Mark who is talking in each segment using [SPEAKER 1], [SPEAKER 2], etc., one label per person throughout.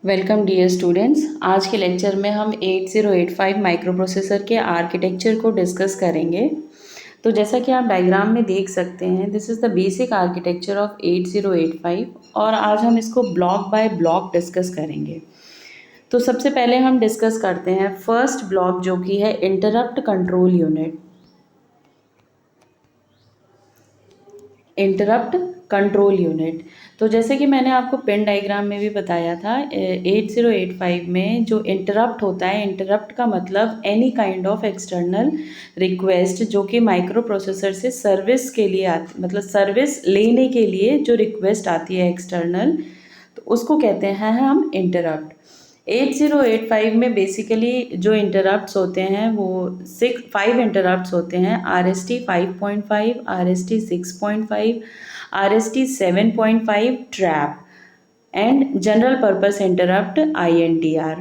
[SPEAKER 1] Welcome dear students. आज के lecture में हम 8085 माइक्रो प्रोसेसर के आर्किटेक्चर को डिस्कस करेंगे। तो जैसा कि आप डायग्राम में देख सकते हैं, this is the basic architecture of 8085 और आज हम इसको ब्लॉक बाय ब्लॉक डिस्कस करेंगे। तो सबसे पहले हम डिस्कस करते हैं फर्स्ट ब्लॉक, जो कि है interrupt control unit. Interrupt control unit. तो जैसे कि मैंने आपको पेन डायग्राम में भी बताया था, 8085 में जो इंटरप्ट होता है, इंटरप्ट का मतलब any kind of external request जो कि माइक्रो प्रोसेसर से सर्विस के लिए आती, मतलब सर्विस लेने के लिए जो रिक्वेस्ट आती है एक्सटर्नल, तो उसको कहते हैं हम इंटरप्ट। 8085 में बेसिकली जो इंटरप्ट्स होते हैं वो 5 इंटरप्ट्स होते हैं। RST 5.5, RST 6.5, RST 7.5 trap and general purpose interrupt INTR।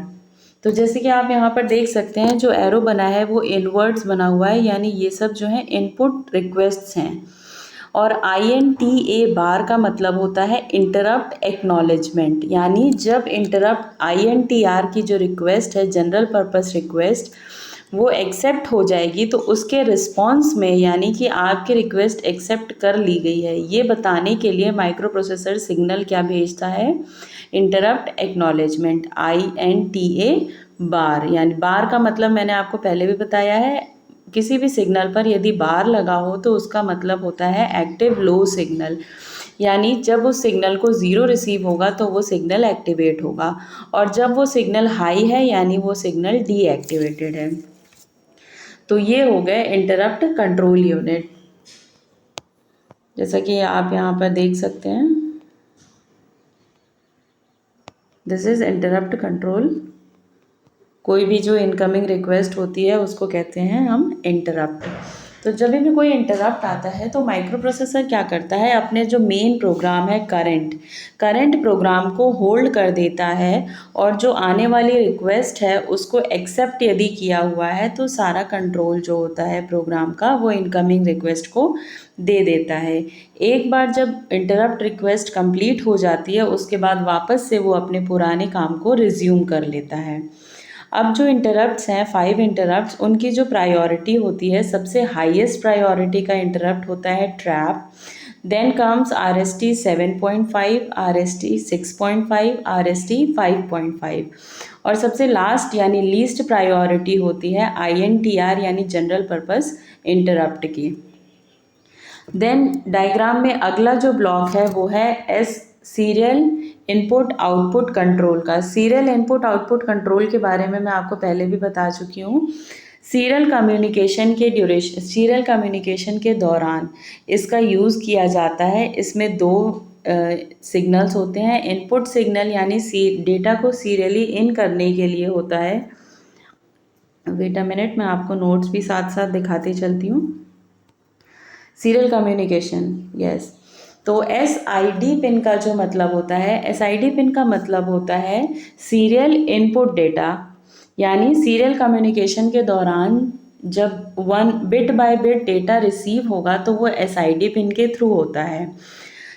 [SPEAKER 1] तो जैसे कि आप यहाँ पर देख सकते हैं, जो एरो बना है वो इनवर्ड्स बना हुआ है, यानी ये सब जो है इनपुट रिक्वेस्ट्स हैं। और INTA बार का मतलब होता है इंटरप्ट एक्नॉलेजमेंट, यानी जब इंटरप्ट INTR की जो रिक्वेस्ट है, जनरल पर्पस रिक्वेस्ट, वो एक्सेप्ट हो जाएगी तो उसके रिस्पॉन्स में, यानी कि आपकी रिक्वेस्ट एक्सेप्ट कर ली गई है, ये बताने के लिए माइक्रो प्रोसेसर सिग्नल क्या भेजता है, इंटरप्ट एक्नॉलेजमेंट INTA बार। यानी बार का मतलब मैंने आपको पहले भी बताया है, किसी भी सिग्नल पर यदि बार लगा हो तो उसका मतलब होता है एक्टिव लो सिग्नल, यानी जब उस सिग्नल को ज़ीरो रिसीव होगा तो वो सिग्नल एक्टिवेट होगा, और जब वो सिग्नल हाई है यानी वो सिग्नल डीएक्टिवेटेड है। तो ये हो गए इंटरप्ट कंट्रोल यूनिट, जैसा कि आप यहाँ पर देख सकते हैं, दिस इज इंटरप्ट कंट्रोल। कोई भी जो इनकमिंग रिक्वेस्ट होती है उसको कहते हैं हम इंटरप्ट। तो जब भी कोई इंटरप्ट आता है तो माइक्रो प्रोसेसर क्या करता है, अपने जो मेन प्रोग्राम है करंट प्रोग्राम को होल्ड कर देता है, और जो आने वाली रिक्वेस्ट है उसको एक्सेप्ट यदि किया हुआ है तो सारा कंट्रोल जो होता है प्रोग्राम का वो इनकमिंग रिक्वेस्ट को दे देता है। एक बार जब इंटरप्ट रिक्वेस्ट कंप्लीट हो जाती है उसके बाद वापस से वो अपने पुराने काम को रिज्यूम कर लेता है। अब जो इंटरप्ट्स हैं 5 इंटरप्ट्स, उनकी जो प्रायोरिटी होती है, सबसे हाईएस्ट प्रायोरिटी का इंटरप्ट होता है trap, then comes RST 7.5, RST 6.5, RST 5.5, और सबसे लास्ट यानी लीस्ट प्रायोरिटी होती है INTR यानी जनरल पर्पस इंटरप्ट की। देन डायग्राम में अगला जो ब्लॉक है वो है सीरियल इनपुट आउटपुट कंट्रोल का। सीरियल इनपुट आउटपुट कंट्रोल के बारे में मैं आपको पहले भी बता चुकी हूँ। सीरियल कम्युनिकेशन के दौरान इसका यूज़ किया जाता है। इसमें दो सिग्नल्स होते हैं। इनपुट सिग्नल यानी डेटा को सीरियली इन करने के लिए होता है। वेट अ मिनट, मैं आपको नोट्स भी साथ साथ दिखाती चलती हूँ। Serial communication, yes. तो SID पिन का जो मतलब होता है, SID पिन का मतलब होता है सीरियल इनपुट डेटा, यानी सीरियल कम्युनिकेशन के दौरान जब 1 bit by bit data receive होगा तो वो SID पिन के थ्रू होता है।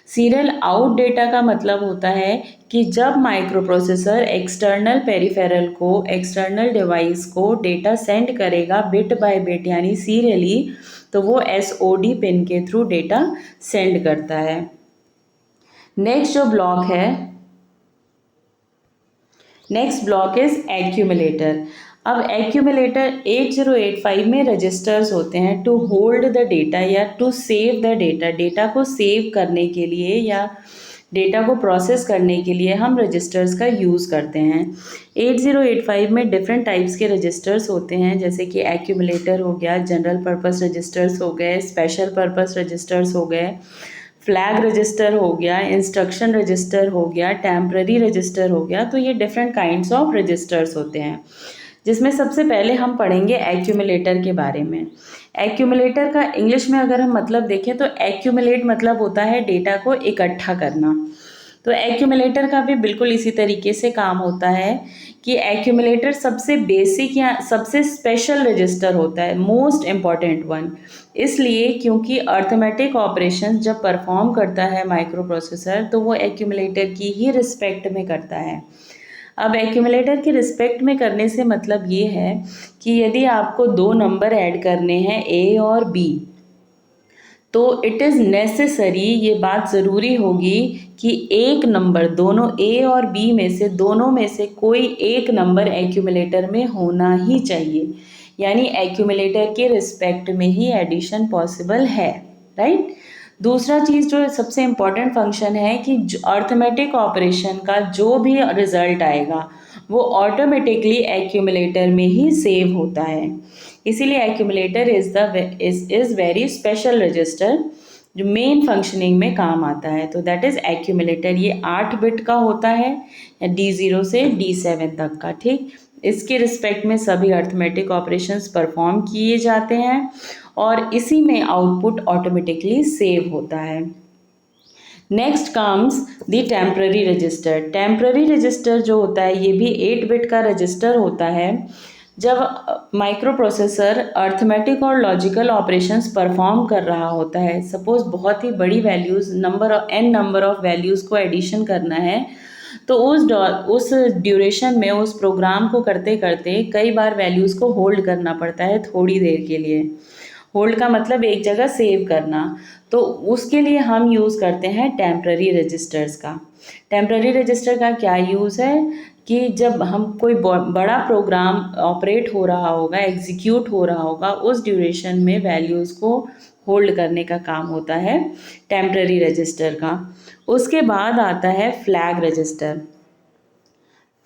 [SPEAKER 1] सीरियल आउट डेटा का मतलब होता है कि जब माइक्रो प्रोसेसर एक्सटर्नल पेरिफेरल को, एक्सटर्नल डिवाइस को डेटा सेंड करेगा बिट बाय बिट यानी सीरियली, तो वो SOD पिन के थ्रू डेटा सेंड करता है। नेक्स्ट जो ब्लॉक है, नेक्स्ट ब्लॉक इज एक्यूमुलेटर। अब एक्यूमुलेटर 8085 में रजिस्टर्स होते हैं टू होल्ड द डेटा या to save the data. Data को सेव करने के लिए या डेटा को प्रोसेस करने के लिए हम रजिस्टर्स का यूज़ करते हैं। 8085 में डिफरेंट टाइप्स के रजिस्टर्स होते हैं, जैसे कि एक्यूमुलेटर हो गया, जनरल पर्पस रजिस्टर्स हो गए, स्पेशल पर्पस रजिस्टर्स हो गए, फ्लैग रजिस्टर हो गया, इंस्ट्रक्शन रजिस्टर हो गया, टेम्पररी रजिस्टर हो गया। तो ये डिफरेंट काइंड्स ऑफ रजिस्टर्स होते हैं, जिसमें सबसे पहले हम पढ़ेंगे एक्यूमुलेटर के बारे में। एक्यूमुलेटर का इंग्लिश में अगर हम मतलब देखें तो एक्यूमुलेट मतलब होता है डेटा को इकट्ठा करना। तो एक्यूमुलेटर का भी बिल्कुल इसी तरीके से काम होता है कि एक्यूमुलेटर सबसे बेसिक या सबसे स्पेशल रजिस्टर होता है, मोस्ट इम्पॉर्टेंट वन, इसलिए क्योंकि अर्थमेटिक ऑपरेशन जब परफॉर्म करता है माइक्रो प्रोसेसर तो वो एक्यूमुलेटर की ही रिस्पेक्ट में करता है। अब एक्यूमुलेटर के रिस्पेक्ट में करने से मतलब ये है कि यदि आपको दो नंबर ऐड करने हैं ए और बी, तो इट इज़ नेसेसरी, ये बात ज़रूरी होगी कि एक नंबर दोनों ए और बी में से दोनों में से कोई एक नंबर एक्यूमुलेटर में होना ही चाहिए, यानी एक्यूमुलेटर के रिस्पेक्ट में ही एडिशन पॉसिबल है, राइट। दूसरा चीज़ जो सबसे इम्पॉर्टेंट फंक्शन है कि अर्थमेटिक ऑपरेशन का जो भी रिजल्ट आएगा वो ऑटोमेटिकली एक्यूमुलेटर में ही सेव होता है। इसीलिए accumulator is very special register जो मेन फंक्शनिंग में काम आता है। तो दैट इज़ एक्यूमुलेटर। ये 8 बिट का होता है, D0 से D7 तक का, ठीक। इसके रिस्पेक्ट में सभी अर्थमेटिक ऑपरेशंस परफॉर्म किए जाते हैं और इसी में आउटपुट ऑटोमेटिकली सेव होता है। Next comes the temporary register. Temporary register जो होता है ये भी 8 बिट का रजिस्टर होता है। जब माइक्रो प्रोसेसर अर्थमेटिक और लॉजिकल ऑपरेशंस परफॉर्म कर रहा होता है, सपोज बहुत ही बड़ी वैल्यूज़ नंबर ऑफ वैल्यूज़ को एडिशन करना है, तो उस ड्यूरेशन में उस प्रोग्राम को करते करते कई बार वैल्यूज़ को होल्ड करना पड़ता है थोड़ी देर के लिए। होल्ड का मतलब एक जगह सेव करना, तो उसके लिए हम यूज़ करते हैं टेम्पररी रजिस्टर्स का। टेम्पररी रजिस्टर का क्या यूज़ है कि जब हम कोई बड़ा प्रोग्राम ऑपरेट हो रहा होगा, एग्जीक्यूट हो रहा होगा, उस ड्यूरेशन में वैल्यूज़ को होल्ड करने का काम होता है टेम्पररी रजिस्टर का। उसके बाद आता है फ्लैग रजिस्टर।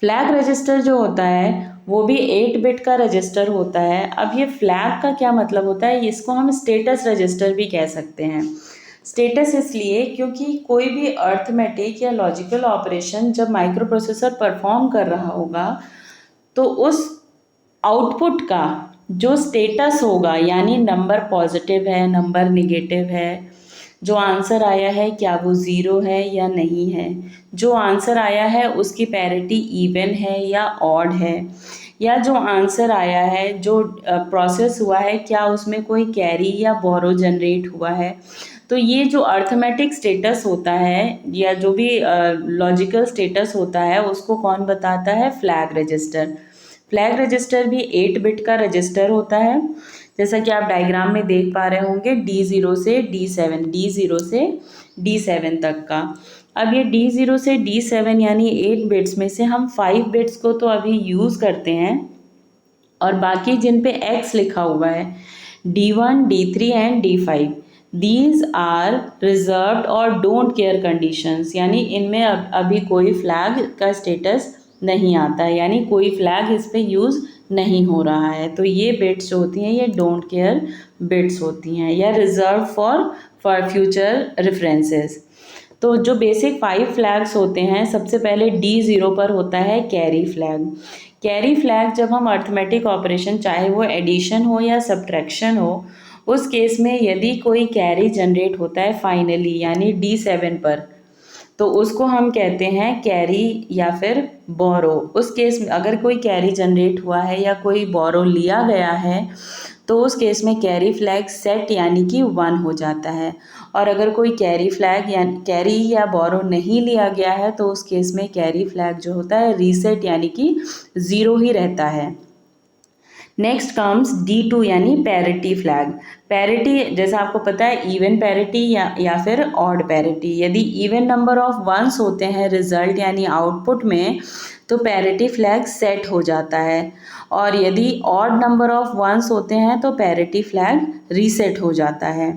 [SPEAKER 1] फ्लैग रजिस्टर जो होता है वो भी 8 बिट का रजिस्टर होता है। अब ये फ्लैग का क्या मतलब होता है, इसको हम स्टेटस रजिस्टर भी कह सकते हैं। स्टेटस इसलिए क्योंकि कोई भी अर्थमेटिक या लॉजिकल ऑपरेशन जब माइक्रो प्रोसेसर परफॉर्म कर रहा होगा तो उस आउटपुट का जो स्टेटस होगा, यानी नंबर पॉजिटिव है, नंबर निगेटिव है, जो आंसर आया है क्या वो ज़ीरो है या नहीं है, जो आंसर आया है उसकी पैरिटी इवन है या ऑड है, या जो आंसर आया है जो प्रोसेस हुआ है क्या उसमें कोई कैरी या बोरो जनरेट हुआ है। तो ये जो अर्थमेटिक स्टेटस होता है या जो भी लॉजिकल स्टेटस होता है उसको कौन बताता है, फ्लैग रजिस्टर। फ्लैग रजिस्टर भी 8 बिट का रजिस्टर होता है, जैसा कि आप डायग्राम में देख पा रहे होंगे, D0 से D7 तक का। अब ये D0 से D7 यानी 8 बिट्स में से हम 5 बिट्स को तो अभी यूज़ करते हैं और बाकी जिन पे X लिखा हुआ है D1, D3 and D5, these are reserved और डोंट केयर कंडीशंस, यानी इनमें अभी कोई फ्लैग का स्टेटस नहीं आता है, यानी कोई फ्लैग इस पे यूज़ नहीं हो रहा है। तो ये बिट्स जो होती हैं ये डोंट केयर बिट्स होती हैं या रिजर्व फॉर फ्यूचर रेफरेंसेस। तो जो बेसिक 5 फ्लैग्स होते हैं, सबसे पहले D0 पर होता है कैरी फ्लैग। कैरी फ्लैग जब हम अर्थमेटिक ऑपरेशन, चाहे वो एडिशन हो या सब्ट्रैक्शन हो, उस केस में यदि कोई कैरी जनरेट होता है फाइनली यानी D7 पर, तो उसको हम कहते हैं कैरी या फिर बोरो। उस केस में अगर कोई कैरी जनरेट हुआ है या कोई बोरो लिया गया है तो उस केस में कैरी फ्लैग सेट यानी कि 1 हो जाता है, और अगर कोई कैरी या बोरो नहीं लिया गया है तो उस केस में कैरी फ्लैग जो होता है रीसेट यानी कि 0 ही रहता है। नेक्स्ट कम्स D2 यानी पैरिटी फ्लैग। पैरिटी जैसा आपको पता है इवन पैरिटी या फिर ऑड पैरिटी। यदि इवन नंबर ऑफ वंस होते हैं रिजल्ट यानी आउटपुट में तो पैरिटी फ्लैग सेट हो जाता है, और यदि ऑड नंबर ऑफ वंस होते हैं तो पैरिटी फ्लैग रीसेट हो जाता है।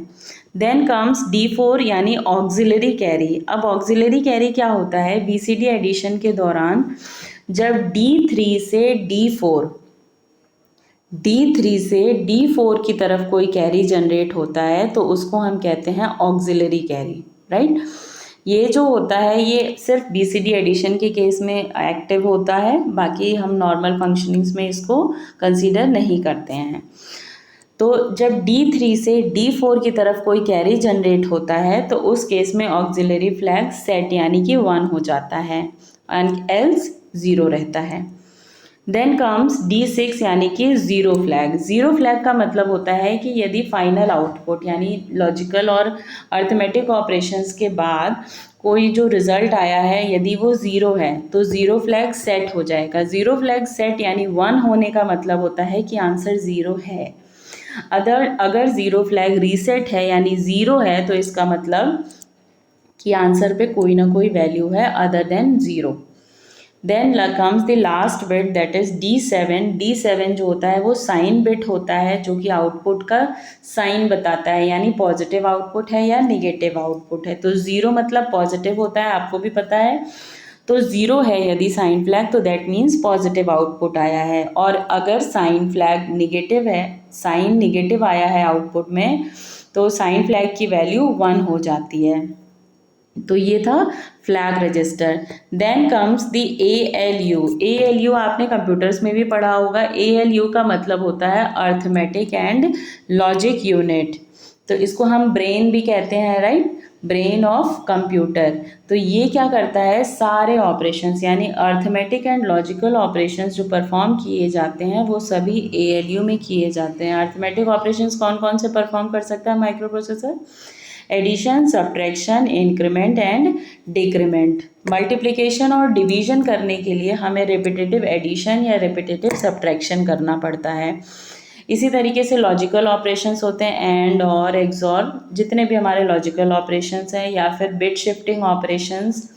[SPEAKER 1] देन कम्स D4 यानी ऑक्सिलरी कैरी। अब ऑक्सिलरी कैरी क्या होता है, BCD एडिशन के दौरान जब D3 से D4 की तरफ कोई कैरी जनरेट होता है तो उसको हम कहते हैं ऑक्सिलरी कैरी, राइट। ये जो होता है ये सिर्फ BCD एडिशन के केस में एक्टिव होता है, बाकी हम नॉर्मल फंक्शनिंग्स में इसको कंसीडर नहीं करते हैं। तो जब D3 से D4 की तरफ कोई कैरी जनरेट होता है तो उस केस में ऑक्सिलरी फ्लैग सेट यानी कि 1 हो जाता है एंड एल्स 0 रहता है। देन कम्स D6 यानी कि ज़ीरो फ्लैग। ज़ीरो फ्लैग का मतलब होता है कि यदि फाइनल आउटपुट यानी लॉजिकल और अर्थमेटिक ऑपरेशंस के बाद कोई जो रिज़ल्ट आया है यदि वो ज़ीरो है तो ज़ीरो फ्लैग सेट हो जाएगा। ज़ीरो फ्लैग सेट यानी 1 होने का मतलब होता है कि आंसर ज़ीरो है। अगर ज़ीरो फ्लैग रीसेट है यानी ज़ीरो है तो इसका मतलब कि आंसर पे कोई ना कोई वैल्यू है other than zero. Then comes the last bit that is D7। D7 जो होता है वो साइन बिट होता है जो कि आउटपुट का साइन बताता है यानी पॉजिटिव आउटपुट है या निगेटिव आउटपुट है। तो ज़ीरो मतलब पॉजिटिव होता है, आपको भी पता है। तो ज़ीरो है यदि साइन फ्लैग तो दैट मीन्स पॉजिटिव आउटपुट आया है, और अगर साइन फ्लैग निगेटिव है, साइन निगेटिव आया है आउटपुट में, तो साइन फ्लैग की वैल्यू 1 हो जाती है। तो ये था flag register. Then comes the ALU। ALU आपने कंप्यूटर्स में भी पढ़ा होगा। ALU का मतलब होता है अर्थमेटिक एंड लॉजिक यूनिट। तो इसको हम ब्रेन भी कहते हैं, राइट, ब्रेन ऑफ कंप्यूटर। तो ये क्या करता है, सारे ऑपरेशंस यानी अर्थमेटिक एंड लॉजिकल ऑपरेशंस जो परफॉर्म किए जाते हैं वो सभी ALU में किए जाते हैं। अर्थमेटिक ऑपरेशंस कौन कौन से परफॉर्म कर सकता है micro processor? Addition, subtraction, increment and decrement. Multiplication और डिवीजन करने के लिए हमें रिपीटेटिव एडिशन या रिपीटेटिव सब्ट्रैक्शन करना पड़ता है। इसी तरीके से लॉजिकल ऑपरेशंस होते हैं, एंड और एक्सॉर, जितने भी हमारे लॉजिकल ऑपरेशंस हैं, या फिर बिट शिफ्टिंग ऑपरेशंस,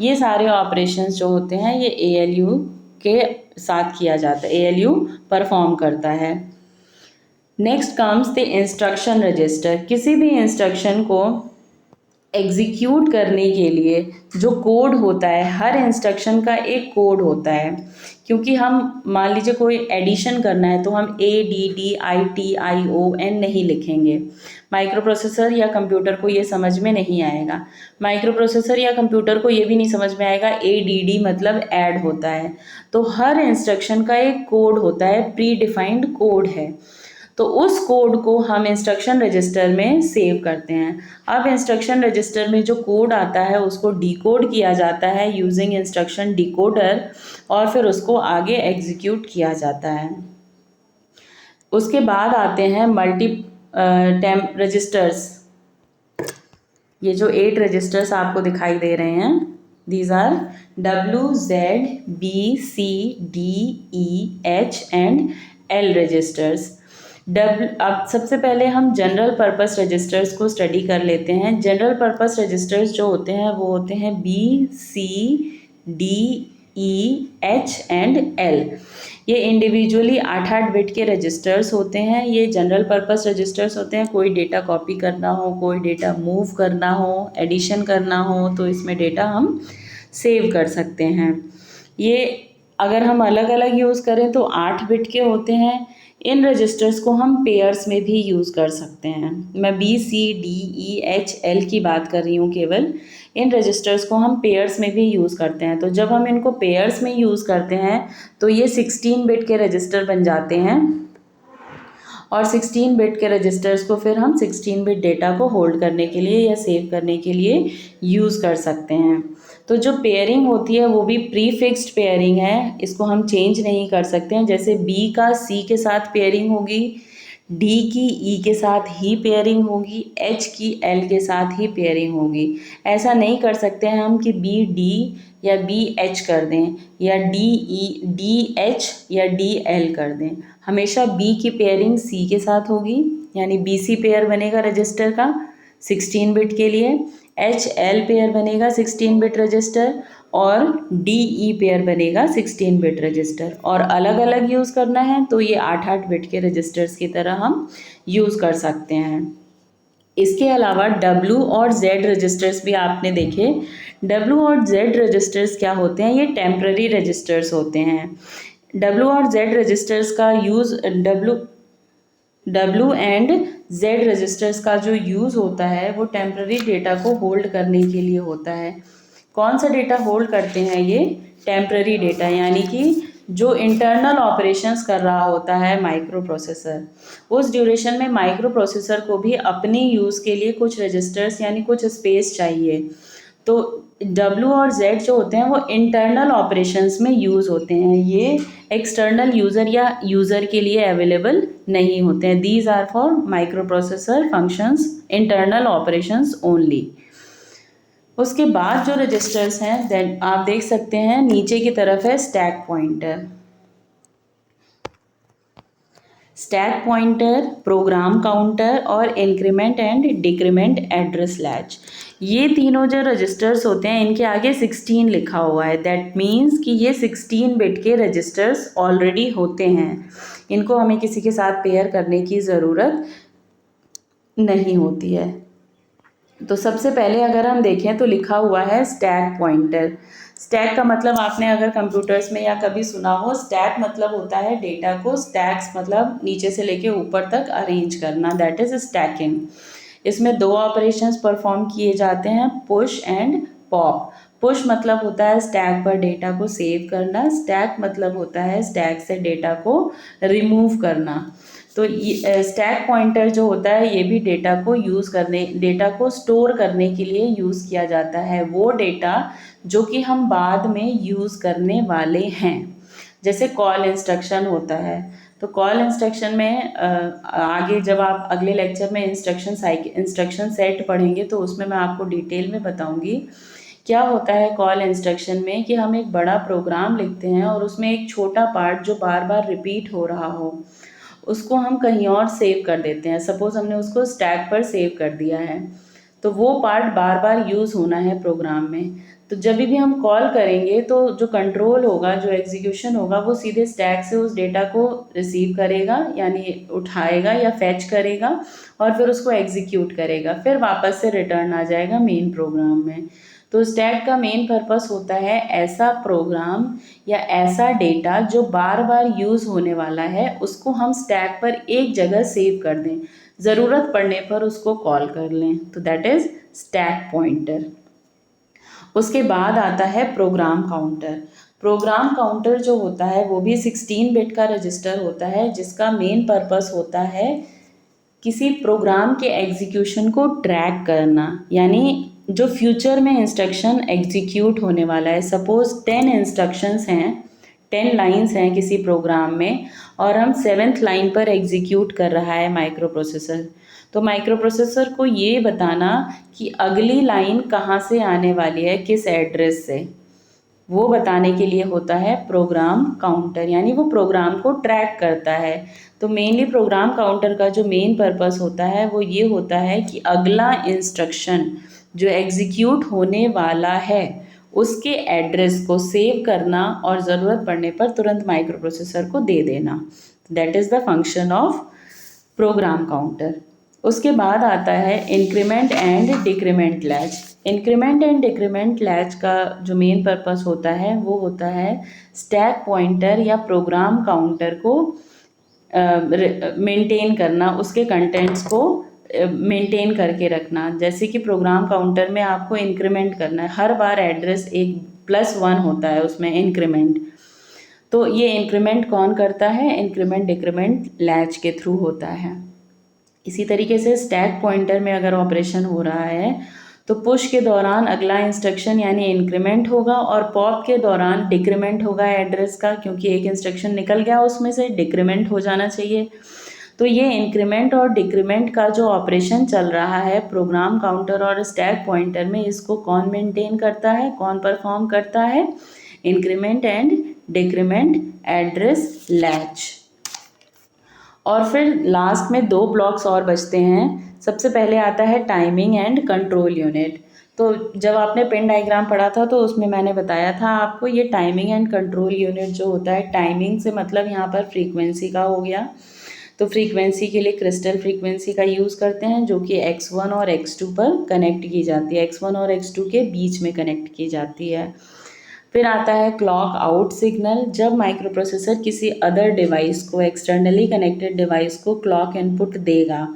[SPEAKER 1] ये सारे ऑपरेशंस जो होते हैं ये ALU के साथ किया जाता है, ALU परफॉर्म करता है। Next comes the instruction register. किसी भी इंस्ट्रक्शन को एग्जीक्यूट करने के लिए जो कोड होता है, हर इंस्ट्रक्शन का एक कोड होता है। क्योंकि हम मान लीजिए कोई एडिशन करना है तो हम ADDITION नहीं लिखेंगे, माइक्रो प्रोसेसर या कंप्यूटर को ये समझ में नहीं आएगा। माइक्रो प्रोसेसर या कंप्यूटर को ये भी नहीं समझ में आएगा ADD मतलब ऐड होता है। तो हर इंस्ट्रक्शन का एक कोड होता है, प्री डिफाइंड कोड है। तो उस कोड को हम इंस्ट्रक्शन रजिस्टर में सेव करते हैं। अब इंस्ट्रक्शन रजिस्टर में जो कोड आता है उसको डिकोड किया जाता है यूजिंग इंस्ट्रक्शन डिकोडर, और फिर उसको आगे एग्जीक्यूट किया जाता है। उसके बाद आते हैं मल्टी टेम्प रजिस्टर्स। ये जो 8 रजिस्टर्स आपको दिखाई दे रहे हैं, these are WZBCDEH and L registers. अब सबसे पहले हम जनरल पर्पस रजिस्टर्स को स्टडी कर लेते हैं। जनरल पर्पस रजिस्टर्स जो होते हैं वो होते हैं BCDEH एंड L। ये इंडिविजुअली 8-8 बिट के रजिस्टर्स होते हैं। ये जनरल पर्पस रजिस्टर्स होते हैं। कोई डेटा कॉपी करना हो, कोई डेटा मूव करना हो, एडिशन करना हो, तो इसमें डेटा हम सेव कर सकते हैं। ये अगर हम अलग अलग यूज़ करें तो 8 बिट के होते हैं। इन रजिस्टर्स को हम पेयर्स में भी यूज़ कर सकते हैं। मैं BCDEH L की बात कर रही हूँ केवल। इन रजिस्टर्स को हम पेयर्स में भी यूज़ करते हैं। तो जब हम इनको पेयर्स में यूज़ करते हैं तो ये 16 बिट के रजिस्टर बन जाते हैं, और 16 बिट के रजिस्टर्स को फिर हम 16 बिट डेटा को होल्ड करने के लिए या सेव करने के लिए यूज़ कर सकते हैं। तो जो पेयरिंग होती है वो भी प्री फिक्स्ड पेयरिंग है, इसको हम चेंज नहीं कर सकते हैं। जैसे B का C के साथ पेयरिंग होगी, D की E के साथ ही पेयरिंग होगी, H की L के साथ ही पेयरिंग होगी। ऐसा नहीं कर सकते हैं हम कि B D या B H कर दें, या D H या D L कर दें। हमेशा B की पेयरिंग C के साथ होगी, यानी BC पेयर बनेगा रजिस्टर का 16 बिट के लिए, HL पेयर बनेगा 16 बिट रजिस्टर, और DE पेयर बनेगा 16 बिट रजिस्टर। और अलग अलग यूज़ करना है तो ये 8-8 बिट के रजिस्टर्स की तरह हम यूज़ कर सकते हैं। इसके अलावा W और Z रजिस्टर्स भी आपने देखे। W और Z रजिस्टर्स क्या होते हैं, ये टेम्पररी रजिस्टर्स होते हैं। W और Z रजिस्टर्स का use W and Z registers का जो यूज़ होता है वो टेम्पररी डेटा को होल्ड करने के लिए होता है। कौन सा डेटा होल्ड करते हैं ये? टेम्पररी डेटा, यानी कि जो इंटरनल ऑपरेशंस कर रहा होता है माइक्रो प्रोसेसर, उस ड्यूरेशन में माइक्रो प्रोसेसर को भी अपनी यूज़ के लिए कुछ रजिस्टर्स यानी कुछ स्पेस चाहिए। तो W और Z जो होते हैं वो इंटरनल ऑपरेशंस में यूज़ होते हैं, ये एक्सटर्नल यूज़र या यूज़र के लिए अवेलेबल नहीं होते हैं। These are for micro processor functions internal operations only. उसके बाद जो रजिस्टर्स हैं देन आप देख सकते हैं नीचे की तरफ है stack pointer. Stack pointer, program counter और increment and decrement address latch, ये तीनों जो रजिस्टर्स होते हैं इनके आगे 16 लिखा हुआ है। दैट मीन्स कि ये 16 बिट के रजिस्टर्स ऑलरेडी होते हैं, इनको हमें किसी के साथ पेयर करने की ज़रूरत नहीं होती है। तो सबसे पहले अगर हम देखें तो लिखा हुआ है स्टैक पॉइंटर। स्टैक का मतलब आपने अगर कंप्यूटर्स में या कभी सुना हो, स्टैक मतलब होता है डेटा को, स्टैक्स मतलब नीचे से लेके ऊपर तक अरेंज करना, दैट इज स्टैकिंग। इसमें दो ऑपरेशंस परफॉर्म किए जाते हैं, पुश एंड पॉप। पुश मतलब होता है स्टैक पर डेटा को सेव करना, स्टैक मतलब होता है स्टैक से डेटा को रिमूव करना। तो ये स्टैक पॉइंटर जो होता है ये भी डेटा को स्टोर करने के लिए यूज़ किया जाता है, वो डेटा जो कि हम बाद में यूज़ करने वाले हैं। जैसे कॉल इंस्ट्रक्शन होता है, तो कॉल इंस्ट्रक्शन में आगे जब आप अगले लेक्चर में इंस्ट्रक्शन सेट पढ़ेंगे तो उसमें मैं आपको डिटेल में बताऊंगी क्या होता है कॉल इंस्ट्रक्शन में, कि हम एक बड़ा प्रोग्राम लिखते हैं और उसमें एक छोटा पार्ट जो बार बार रिपीट हो रहा हो उसको हम कहीं और सेव कर देते हैं। सपोज़ हमने उसको स्टैक पर सेव कर दिया है, तो वो पार्ट बार बार यूज़ होना है प्रोग्राम में। तो जब भी हम कॉल करेंगे तो जो कंट्रोल होगा, जो एग्जीक्यूशन होगा, वो सीधे स्टैक से उस डेटा को रिसीव करेगा, यानी उठाएगा या फैच करेगा और फिर उसको एग्जीक्यूट करेगा, फिर वापस से रिटर्न आ जाएगा मेन प्रोग्राम में। तो स्टैक का मेन पर्पस होता है ऐसा प्रोग्राम या ऐसा डेटा जो बार बार यूज़ होने वाला है उसको हम स्टैक पर एक जगह सेव कर दें, ज़रूरत पड़ने पर उसको कॉल कर लें, तो दैट इज़ स्टैक पॉइंटर। उसके बाद आता है प्रोग्राम काउंटर। प्रोग्राम काउंटर जो होता है वो भी 16 बिट का रजिस्टर होता है, जिसका मेन पर्पस होता है किसी प्रोग्राम के एग्जीक्यूशन को ट्रैक करना, यानी जो फ्यूचर में इंस्ट्रक्शन एग्जीक्यूट होने वाला है। सपोज़ 10 इंस्ट्रक्शंस हैं, 10 लाइंस हैं किसी प्रोग्राम में और हम 7th लाइन पर एग्जीक्यूट कर रहा है माइक्रो प्रोसेसर। तो माइक्रो प्रोसेसर को ये बताना कि अगली लाइन कहाँ से आने वाली है, किस एड्रेस से, वो बताने के लिए होता है प्रोग्राम काउंटर, यानी वो प्रोग्राम को ट्रैक करता है। तो मेनली प्रोग्राम काउंटर का जो मेन पर्पस होता है वो ये होता है कि अगला इंस्ट्रक्शन जो एग्जीक्यूट होने वाला है उसके एड्रेस को सेव करना और ज़रूरत पड़ने पर तुरंत माइक्रो प्रोसेसर को दे देना। That is the function of program counter. उसके बाद आता है increment and decrement latch. Increment and decrement latch का जो मेन पर्पस होता है वो होता है स्टैक पॉइंटर या प्रोग्राम काउंटर को मेंटेन करना, उसके कंटेंट्स को मेंटेन करके रखना। जैसे कि प्रोग्राम काउंटर में आपको इंक्रीमेंट करना है, हर बार एड्रेस एक +1 होता है उसमें इंक्रीमेंट, तो ये इंक्रीमेंट कौन करता है, इंक्रीमेंट डिक्रीमेंट लैच के थ्रू होता है। इसी तरीके से स्टैक पॉइंटर में अगर ऑपरेशन हो रहा है तो पुश के दौरान अगला इंस्ट्रक्शन यानी इंक्रीमेंट होगा और पॉप के दौरान डिक्रीमेंट होगा एड्रेस का, क्योंकि एक इंस्ट्रक्शन निकल गया उसमें से, डिक्रीमेंट हो जाना चाहिए। तो ये इंक्रीमेंट और डिक्रीमेंट का जो ऑपरेशन चल रहा है प्रोग्राम काउंटर और स्टैक पॉइंटर में, इसको कौन मेंटेन करता है, कौन परफॉर्म करता है, increment and decrement address latch. और फिर लास्ट में 2 ब्लॉक्स और बचते हैं। सबसे पहले आता है टाइमिंग एंड कंट्रोल यूनिट। तो जब आपने पिन डायग्राम पढ़ा था तो उसमें मैंने बताया था आपको ये टाइमिंग एंड कंट्रोल यूनिट जो होता है, टाइमिंग से मतलब यहाँ पर फ्रीक्वेंसी का हो गया। तो फ्रीक्वेंसी के लिए क्रिस्टल फ्रीक्वेंसी का यूज़ करते हैं जो कि x1 और x2 पर कनेक्ट की जाती है, x1 और x2 के बीच में कनेक्ट की जाती है। फिर आता है क्लॉक आउट सिग्नल। जब माइक्रो प्रोसेसर किसी अदर डिवाइस को, एक्सटर्नली कनेक्टेड डिवाइस को क्लॉक इनपुट देगा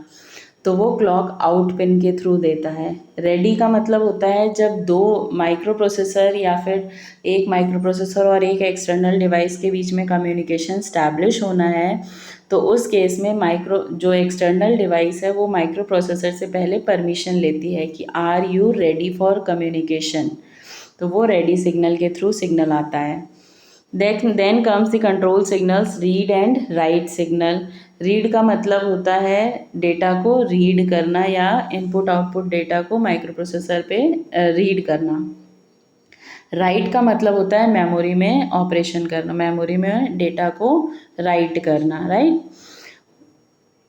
[SPEAKER 1] तो वो क्लॉक आउट पिन के थ्रू देता है। रेडी का मतलब होता है जब 2 माइक्रो प्रोसेसर या फिर एक माइक्रो प्रोसेसर और एक एक्सटर्नल डिवाइस के बीच में कम्युनिकेशन स्टैब्लिश होना है, तो उस केस में जो एक्सटर्नल डिवाइस है वो माइक्रो प्रोसेसर से पहले परमिशन लेती है कि are you ready for communication. तो वो रेडी सिग्नल के थ्रू सिग्नल आता है। Then comes the control signals read and write signal. Read का मतलब होता है डेटा को रीड करना या इनपुट आउटपुट डेटा को माइक्रो प्रोसेसर पे रीड करना। राइट का मतलब होता है मेमोरी में ऑपरेशन करना, मेमोरी में डेटा को राइट करना, राइट।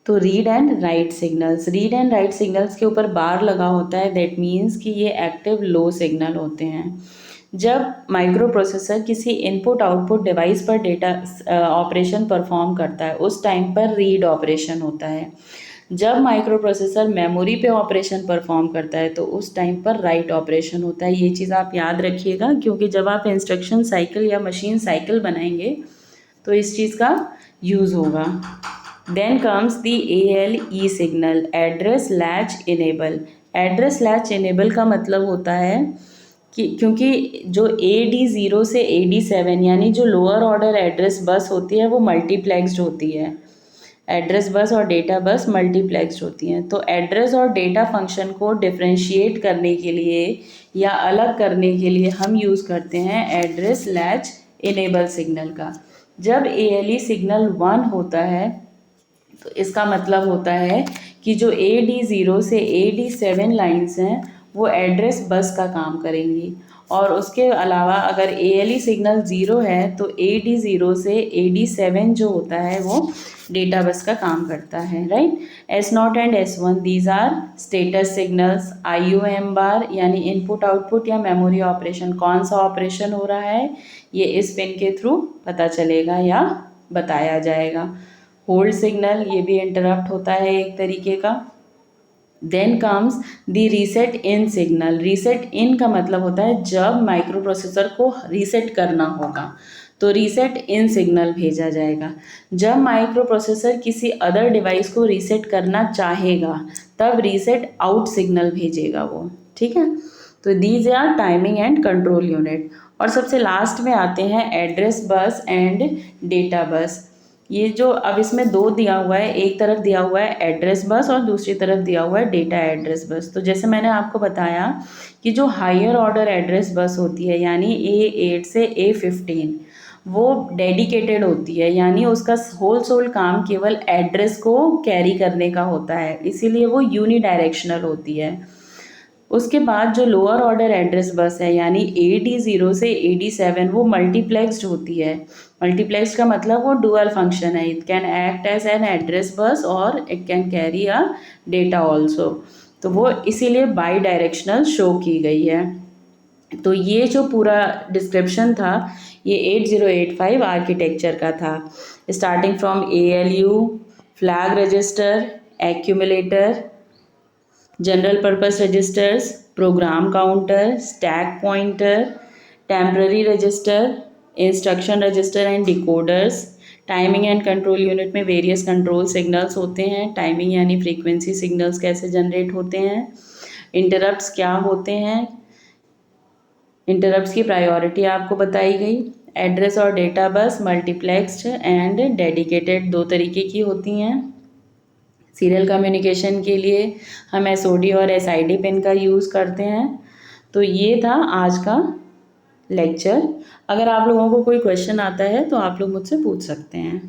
[SPEAKER 1] तो read and right signals, read and right signals के ऊपर बार लगा होता है, दैट मीन्स कि ये एक्टिव लो सिग्नल होते हैं। जब माइक्रो प्रोसेसर किसी इनपुट आउटपुट डिवाइस पर डेटा ऑपरेशन परफॉर्म करता है उस टाइम पर रीड ऑपरेशन होता है। जब माइक्रो प्रोसेसर मेमोरी पे ऑपरेशन परफॉर्म करता है तो उस टाइम पर राइट ऑपरेशन होता है। ये चीज़ आप याद रखिएगा, क्योंकि जब आप इंस्ट्रक्शन साइकिल या मशीन साइकिल बनाएंगे तो इस चीज़ का यूज़ होगा। Then comes the ALE signal, address latch enable. Address latch enable का मतलब होता है कि क्योंकि जो AD0 से AD7 यानी जो लोअर ऑर्डर एड्रेस बस होती है वो मल्टीप्लेक्स्ड होती है। एड्रेस बस और डेटा बस मल्टीप्लेक्स्ड होती हैं। तो एड्रेस और डेटा फंक्शन को डिफ्रेंशिएट करने के लिए या अलग करने के लिए हम यूज़ करते हैं एड्रेस लैच इनेबल सिग्नल का। जब ALE सिग्नल 1 होता है तो इसका मतलब होता है कि जो AD0 से AD7 लाइन्स हैं वो एड्रेस बस का काम करेंगी, और उसके अलावा अगर ALE सिग्नल 0 है तो AD0 से AD7 जो होता है वो डेटा बस का काम करता है, right. S0 and S1 these are status signals. IOM bar यानी इनपुट आउटपुट या मेमोरी ऑपरेशन, कौन सा ऑपरेशन हो रहा है ये इस पिन के थ्रू पता चलेगा या बताया जाएगा। होल्ड सिग्नल, ये भी इंटरप्ट होता है एक तरीके का। Then comes the reset in signal. Reset in का मतलब होता है जब माइक्रो प्रोसेसर को रीसेट करना होगा तो रीसेट इन सिग्नल भेजा जाएगा। जब माइक्रो प्रोसेसर किसी अदर डिवाइस को रीसेट करना चाहेगा तब रीसेट आउट सिग्नल भेजेगा वो, ठीक है। तो these are timing and control unit. और सबसे लास्ट में आते हैं address bus and data bus. ये जो अब इसमें दो दिया हुआ है, एक तरफ दिया हुआ है एड्रेस बस और दूसरी तरफ दिया हुआ है डेटा एड्रेस बस। तो जैसे मैंने आपको बताया कि जो हायर ऑर्डर एड्रेस बस होती है यानी A8 से A15 वो डेडिकेटेड होती है, यानी उसका होल सोल काम केवल एड्रेस को कैरी करने का होता है, इसीलिए वो यूनिडायरेक्शनल होती है। उसके बाद जो लोअर ऑर्डर एड्रेस बस है यानी AD0 से AD7 वो मल्टीप्लेक्स्ड होती है। मल्टीप्लेक्स्ड का मतलब वो डुअल फंक्शन है, it can act as an address bus और it can carry a data also. तो वो इसीलिए बाई डायरेक्शनल शो की गई है। तो ये जो पूरा डिस्क्रिप्शन था ये 8085 आर्किटेक्चर का था, starting from ALU, flag register, accumulator, general purpose registers, program counter, stack pointer, temporary register, instruction register and decoders. Timing and control unit में वेरियस कंट्रोल सिग्नल्स होते हैं। टाइमिंग यानी फ्रीक्वेंसी सिग्नल्स कैसे generate होते हैं, interrupts क्या होते हैं, इंटरप्ट्स की प्रायोरिटी आपको बताई गई। एड्रेस और data bus multiplexed and dedicated दो तरीके की होती हैं। सीरियल कम्युनिकेशन के लिए हम SOD और SID पिन का यूज़ करते हैं। तो ये था आज का लेक्चर। अगर आप लोगों को कोई क्वेश्चन आता है तो आप लोग मुझसे पूछ सकते हैं।